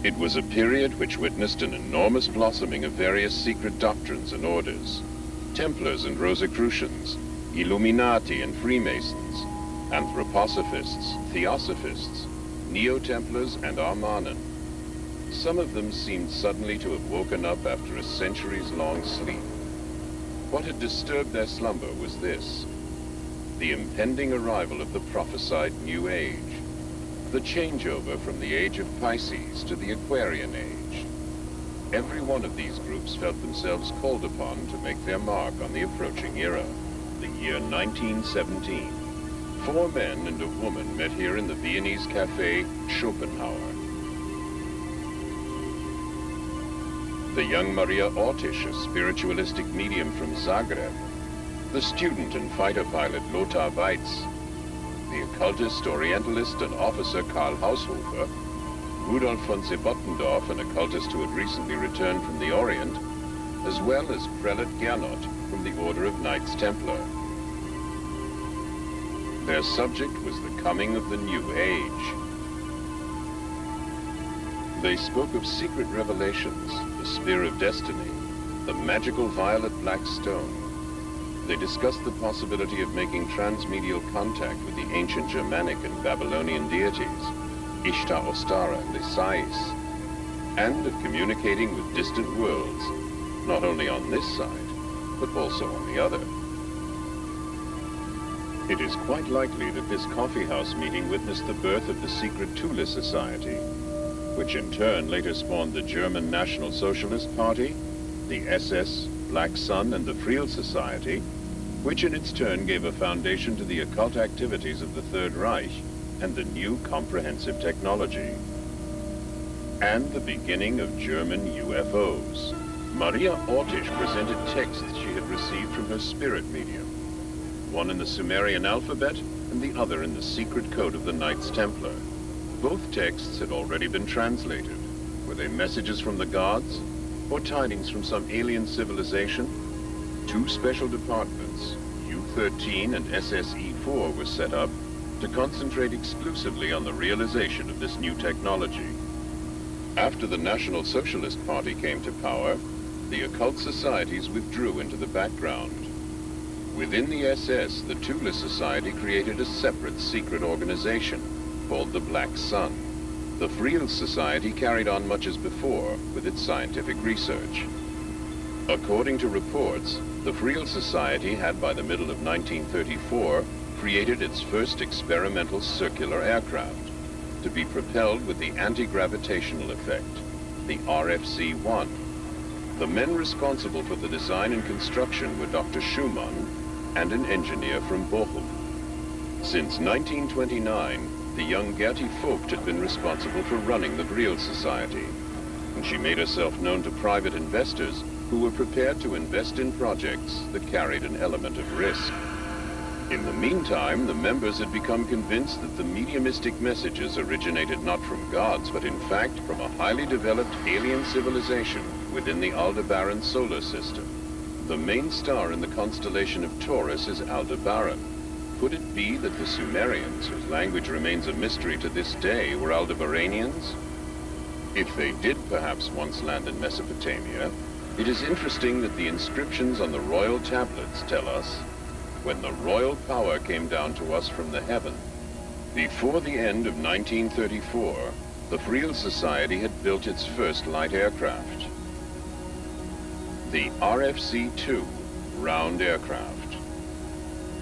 It was a period which witnessed an enormous blossoming of various secret doctrines and orders: Templars and Rosicrucians, Illuminati and Freemasons, Anthroposophists, Theosophists, Neo-Templars and Armanen. Some of them seemed suddenly to have woken up after a centuries-long sleep. What had disturbed their slumber was this: the impending arrival of the prophesied New Age, the changeover from the age of Pisces to the Aquarian Age. Every one of these groups felt themselves called upon to make their mark on the approaching era, the year 1917. 4 men and a woman met here in the Viennese cafe Schopenhauer. The young Maria Ortiz, a spiritualistic medium from Zagreb, the student and fighter pilot Lothar Weitz, the occultist, orientalist, and officer Karl Haushofer, Rudolf von Sebottendorf, an occultist who had recently returned from the Orient, as well as Prelate Gernot from the Order of Knights Templar. Their subject was the coming of the New Age. They spoke of secret revelations, the Spear of Destiny, the magical violet black stone. They discussed the possibility of making transmedial contact with the ancient Germanic and Babylonian deities, Ishtar, Ostara, and Isais, and of communicating with distant worlds, not only on this side, but also on the other. It is quite likely that this coffeehouse meeting witnessed the birth of the secret Thule Society, which in turn later spawned the German National Socialist Party, the SS, Black Sun, and the Friel Society, which in its turn gave a foundation to the occult activities of the Third Reich and the new comprehensive technology. And the beginning of German UFOs. Maria Ortiz presented texts she had received from her spirit medium, one in the Sumerian alphabet and the other in the secret code of the Knights Templar. Both texts had already been translated. Were they messages from the gods, or tidings from some alien civilization? 2 special departments, U-13 and SSE-4, were set up to concentrate exclusively on the realization of this new technology. After the National Socialist Party came to power, the occult societies withdrew into the background. Within the SS, the Thule Society created a separate secret organization called the Black Sun. The Friel Society carried on much as before with its scientific research. According to reports, the Friel Society had by the middle of 1934 created its first experimental circular aircraft to be propelled with the anti-gravitational effect, the RFC-1. The men responsible for the design and construction were Dr. Schumann and an engineer from Bochum. Since 1929, the young Gertie Vogt had been responsible for running the Friel Society, and she made herself known to private investors who were prepared to invest in projects that carried an element of risk. In the meantime, the members had become convinced that the mediumistic messages originated not from gods, but in fact from a highly developed alien civilization within the Aldebaran solar system. The main star in the constellation of Taurus is Aldebaran. Could it be that the Sumerians, whose language remains a mystery to this day, were Aldebaranians? If they did perhaps once land in Mesopotamia, it is interesting that the inscriptions on the royal tablets tell us, when the royal power came down to us from the heaven. Before the end of 1934, the Friel Society had built its first light aircraft, the RFC-2 round aircraft.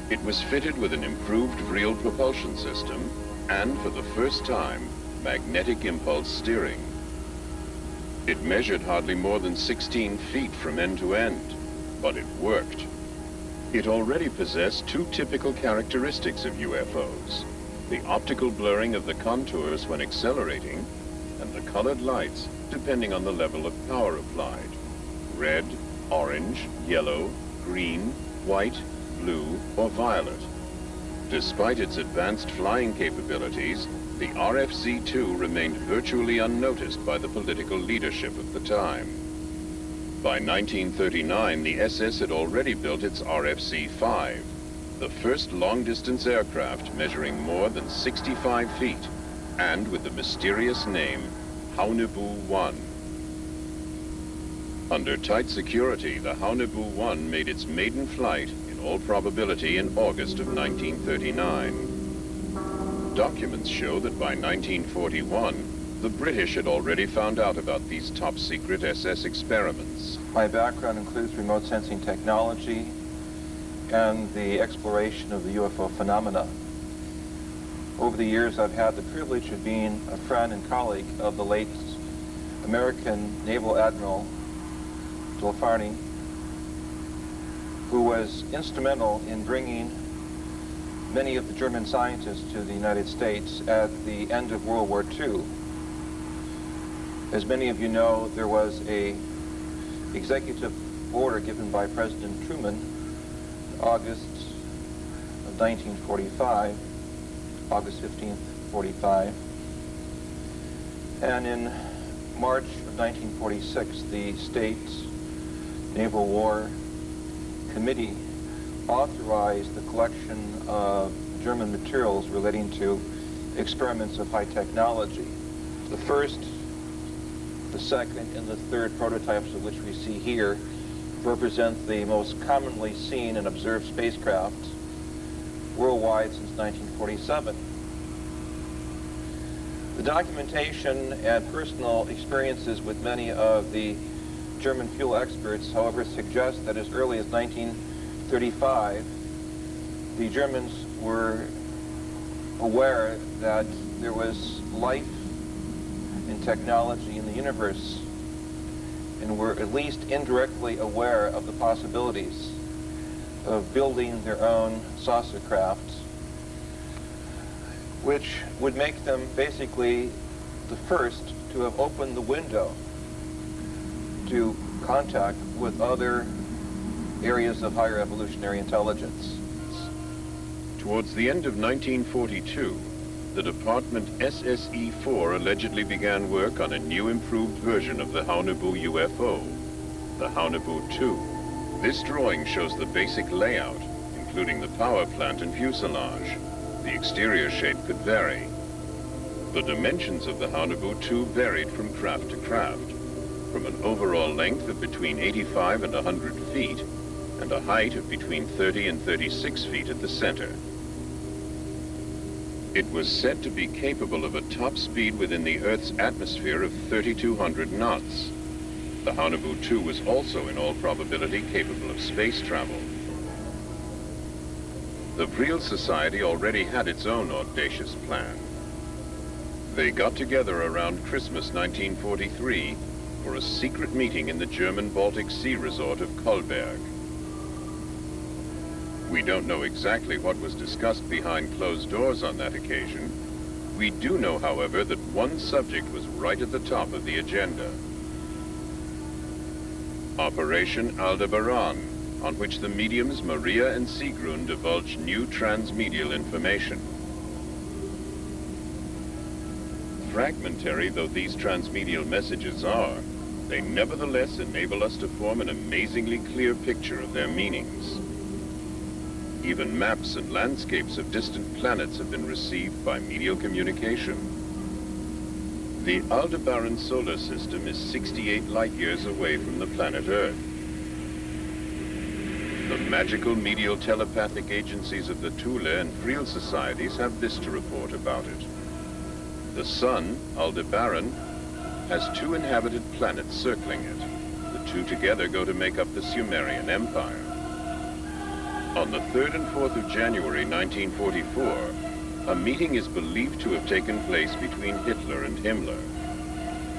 It was fitted with an improved Friel propulsion system and, for the first time, magnetic impulse steering. It measured hardly more than 16 feet from end to end, but it worked. It already possessed 2 typical characteristics of UFOs: the optical blurring of the contours when accelerating, and the colored lights depending on the level of power applied: red, orange, yellow, green, white, blue, or violet. Despite its advanced flying capabilities, the RFC-2 remained virtually unnoticed by the political leadership of the time. By 1939, the SS had already built its RFC-5, the first long-distance aircraft measuring more than 65 feet, and with the mysterious name Haunebu-1. Under tight security, the Haunebu-1 made its maiden flight, in all probability, in August of 1939. Documents show that by 1941, the British had already found out about these top-secret SS experiments. My background includes remote sensing technology and the exploration of the UFO phenomena. Over the years, I've had the privilege of being a friend and colleague of the late American Naval Admiral Farney, who was instrumental in bringing many of the German scientists to the United States at the end of World War II. As many of you know, there was an executive order given by President Truman in August of 1945, August 15th, 45. And in March of 1946, the States Naval War Committee authorized the collection of German materials relating to experiments of high technology. The first, the second, and the third prototypes, of which we see here, represent the most commonly seen and observed spacecraft worldwide since 1947. The documentation and personal experiences with many of the German fuel experts, however, suggest that as early as 1935, the Germans were aware that there was life and technology in the universe, and were at least indirectly aware of the possibilities of building their own saucer craft, which would make them basically the first to have opened the window to contact with other areas of higher evolutionary intelligence. Towards the end of 1942, the Department SSE-4 allegedly began work on a new improved version of the Haunebu UFO, the Haunebu-2. This drawing shows the basic layout, including the power plant and fuselage. The exterior shape could vary. The dimensions of the Haunebu-2 varied from craft to craft, from an overall length of between 85 and 100 feet, and a height of between 30 and 36 feet at the center. It was said to be capable of a top speed within the Earth's atmosphere of 3,200 knots. The Haunebu-2 was also, in all probability, capable of space travel. The Vril Society already had its own audacious plan. They got together around Christmas 1943 for a secret meeting in the German Baltic Sea resort of Kolberg. We don't know exactly what was discussed behind closed doors on that occasion. We do know, however, that one subject was right at the top of the agenda. Operation Aldebaran, on which the mediums Maria and Sigrun divulged new transmedial information. Fragmentary though these transmedial messages are, they nevertheless enable us to form an amazingly clear picture of their meanings. Even maps and landscapes of distant planets have been received by medial communication. The Aldebaran solar system is 68 light-years away from the planet Earth. The magical medial telepathic agencies of the Thule and Vril societies have this to report about it. The sun, Aldebaran, has 2 inhabited planets circling it. The 2 together go to make up the Sumerian Empire. On the 3rd and 4th of January 1944, a meeting is believed to have taken place between Hitler and Himmler.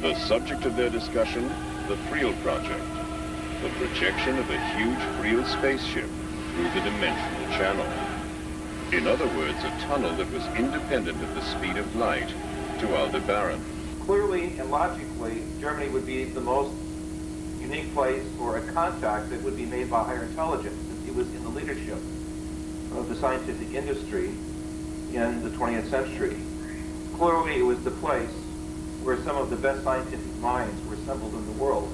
The subject of their discussion, the Vril Project, the projection of a huge Vril spaceship through the dimensional channel. In other words, a tunnel that was independent of the speed of light to Aldebaran. Clearly and logically, Germany would be the most unique place for a contact that would be made by higher intelligence, since it was in the leadership of the scientific industry in the 20th century. Clearly, it was the place where some of the best scientific minds were assembled in the world.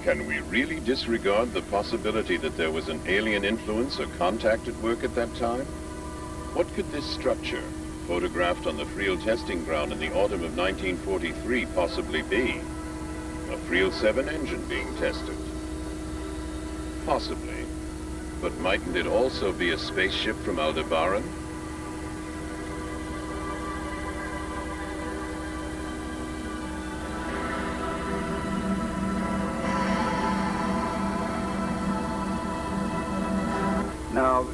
Can we really disregard the possibility that there was an alien influence or contact at work at that time? What could this structure, photographed on the Friel testing ground in the autumn of 1943, possibly be? A Friel 7 engine being tested? Possibly. But mightn't it also be a spaceship from Aldebaran? Now,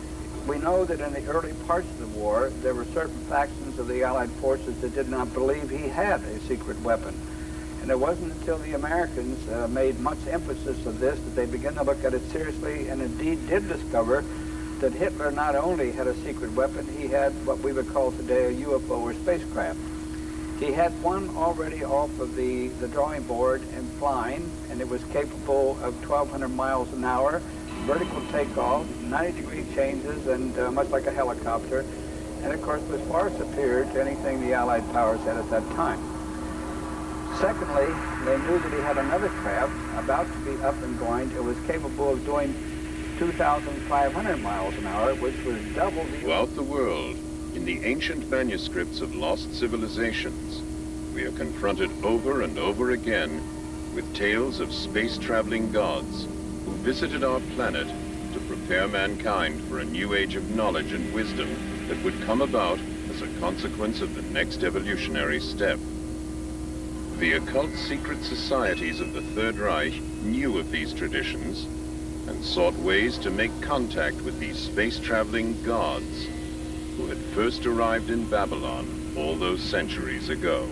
we know that in the early parts of the war, there were certain factions of the Allied forces that did not believe he had a secret weapon. And it wasn't until the Americans made much emphasis of this that they began to look at it seriously, and indeed did discover that Hitler not only had a secret weapon, he had what we would call today a UFO or spacecraft. He had one already off of the drawing board and flying, and it was capable of 1,200 miles an hour, vertical takeoff, 90-degree changes, and much like a helicopter, and of course was far superior to anything the Allied powers had at that time. Secondly, they knew that he had another craft about to be up and going. It was capable of doing 2,500 miles an hour, which was double the... Throughout the world, in the ancient manuscripts of lost civilizations, we are confronted over and over again with tales of space-traveling gods who visited our planet to prepare mankind for a new age of knowledge and wisdom that would come about as a consequence of the next evolutionary step. The occult secret societies of the Third Reich knew of these traditions and sought ways to make contact with these space-traveling gods who had first arrived in Babylon all those centuries ago.